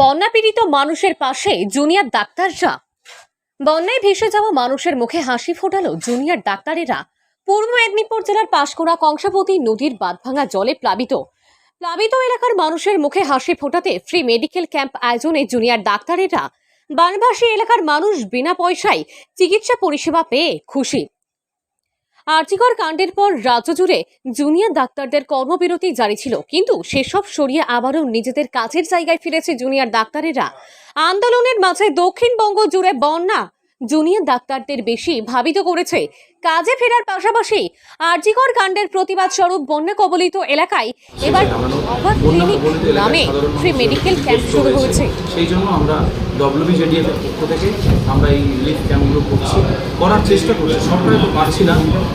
বন্যা পীড়িত মানুষের পাশে জুনিয়র ডাক্তাররা। বন্যায় ভেসে যাওয়া মানুষের মুখে হাসি ফোটালো জুনিয়র ডাক্তারেরা। পূর্ব মেদিনীপুর জেলার পাঁশকুড়া কংসাবতী নদীর বাঁধভাঙা জলে প্লাবিত এলাকার মানুষের মুখে হাসি ফোটাতে ফ্রি মেডিকেল ক্যাম্প আয়োজনে জুনিয়র ডাক্তারেরা। বানভাসী এলাকার মানুষ বিনা পয়সায় চিকিৎসা পরিষেবা পেয়ে খুশি। আর্জিকর কাণ্ডের পর রাজ্য জুড়ে জুনিয়র ডাক্তারদের কর্মবিরতি জারি ছিল, কিন্তু সেসব সরিয়ে আবারও নিজেদের কাজের জায়গায় ফিরেছে জুনিয়র ডাক্তারেরা। আন্দোলনের মাঝে দক্ষিণবঙ্গ জুড়ে বন্যা জুনিয়র ডাক্তারদের বেশি ভাবিত করেছে। কাজে ফেরার পাশাপাশি আর্জিকর কাণ্ডের প্রতিবাদ স্বরূপ বন্যা কবলিত এলাকায় এবার অবাধ ক্লিনিক নামে ফ্রি মেডিকেল ক্যাম্প শুরু হয়েছে। সেই জন্য আমরা WBJDF এর পক্ষ থেকে আমরা এই রিলিফ ক্যাম্পগুলো করার চেষ্টা করছি। সরকারে তো পারছি না,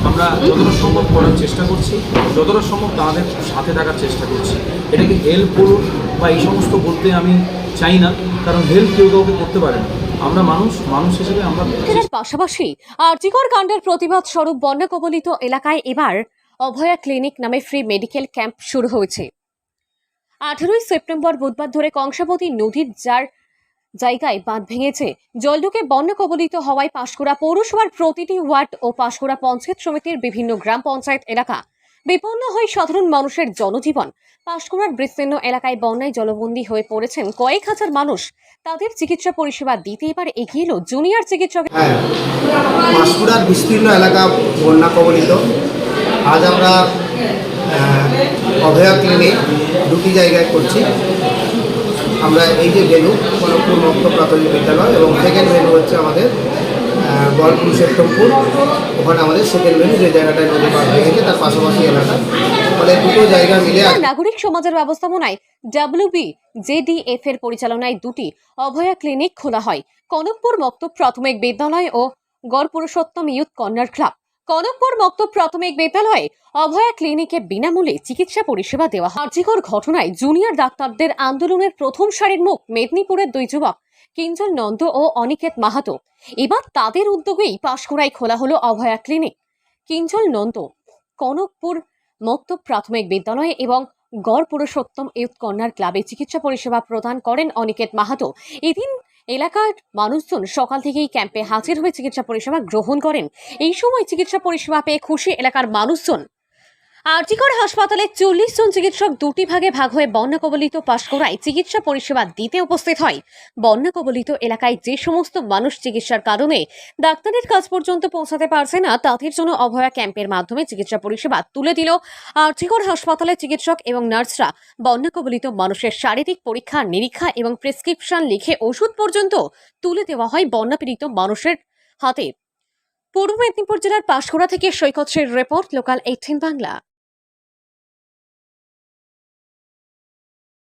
আমরা যতটা সম্ভব করার চেষ্টা করছি, যতটা সম্ভব তাদের সাথে থাকার চেষ্টা করছি। এটাকে হেল্প করুন বা এই সমস্ত বলতে আমি চাই না, কারণ হেল্প কেউ কাউকে করতে পারে না। আমরা মানুষ হিসেবে আমরা পাশাপাশি আর্জিকর কাণ্ডের প্রতিবাদ স্বরূপ বন্যা কবলিত এলাকায় এবার অভয়া ক্লিনিক নামে ফ্রি মেডিকেল ক্যাম্প শুরু হয়েছে। 18 সেপ্টেম্বর বুধবার ধরে কংসাবতী নদীর যার জায়গায় বাঁধ ভেঙেছে, জল ঢুকে বন্যা কবলিত হওয়ায় পাঁশকুড়া পৌরসভার প্রতিটি ওয়ার্ড ও পাঁশকুড়া পঞ্চায়েত সমিতির বিভিন্ন গ্রাম পঞ্চায়েত এলাকা বিপন্ন হয় সাধারণ মানুষের জনজীবন। পাঁশকুড়ার বিস্তীর্ণ এলাকায় বন্যায় জলবন্দী হয়ে পড়েছেন কয়েক হাজার মানুষ। তাদের চিকিৎসা পরিষেবা দিতে এবার এগিয়ে এলো জুনিয়র চিকিৎসক। পাঁশকুড়ার বিস্তীর্ণ এলাকা বন্যা কবলিত। আজ আমরা অভয়া ক্লিনিক দুটি জায়গায় করছি। আমরা এই যে ভেনু কনকপুর মক্ত প্রাথমিক বিদ্যালয় এবং সেকেন্ড ভেনু হচ্ছে আমাদের গড়পুর সেপ্টেম্বর, ওখানে আমাদের সেকেন্ড ভেনু যে জায়গাটায় নদী বাঁধ ভেঙেছে তার পাশাপাশি এলাকা, ফলে দুটো জায়গা মিলে নাগরিক সমাজের ব্যবস্থাপনায় WBJDF এর পরিচালনায় দুটি অভয়া ক্লিনিক খোলা হয়। কনকপুর মক্ত প্রাথমিক বিদ্যালয় ও Garh Purushottam youth corner club. Kanakpur মক্ত প্রাথমিক বিদ্যালয়ে অভয়া ক্লিনিকে বিনামূল্যে চিকিৎসা পরিষেবা দেওয়া হয়। আর্জিকর ঘটনায় জুনিয়র ডাক্তারদের আন্দোলনের প্রথম সারির মুখ মেদিনীপুরের দুই যুবক কিঞ্জল নন্দ ও অনিকেত মাহাতো। এবার তাদের উদ্যোগেই পাঁশকুড়ায় খোলা হলো অভয়া ক্লিনিক। কিঞ্জল নন্দ কনকপুর মক্ত প্রাথমিক বিদ্যালয়ে এবং গড় পুরুষোত্তম ইউথ কর্নার ক্লাবে চিকিৎসা পরিষেবা প্রদান করেন অনিকেত মাহাতো। এদিন এলাকার মানুষজন সকাল থেকেই ক্যাম্পে হাজির হয়ে চিকিৎসা পরিষেবা গ্রহণ করেন। এই সময় চিকিৎসা পরিষেবা পেয়ে খুশি এলাকার মানুষজন। আরজিকর হাসপাতালে 40 জন চিকিৎসক দুটি ভাগে ভাগ হয়ে বন্যা কবলিত পাঁশকুড়ায় চিকিৎসা পরিষেবা দিতে উপস্থিত হয়। বন্যা কবলিত এলাকায় যে সমস্ত মানুষ চিকিৎসার কারণে ডাক্তারের কাজ পর্যন্ত পৌঁছাতে পারছে না, তাদের জন্য অভয়া ক্যাম্পের মাধ্যমে চিকিৎসা পরিষেবা তুলে দিল আরজিকর হাসপাতালে। চিকিৎসক এবং নার্সরা বন্যা কবলিত মানুষের শারীরিক পরীক্ষা নিরীক্ষা এবং প্রেসক্রিপশন লিখে ওষুধ পর্যন্ত তুলে দেওয়া হয় বন্যা পীড়িত মানুষের হাতে। পূর্ব মেদিনীপুর জেলার পাঁশকুড়া থেকে সৈকত শের রিপোর্ট, লোকাল 18 বাংলা।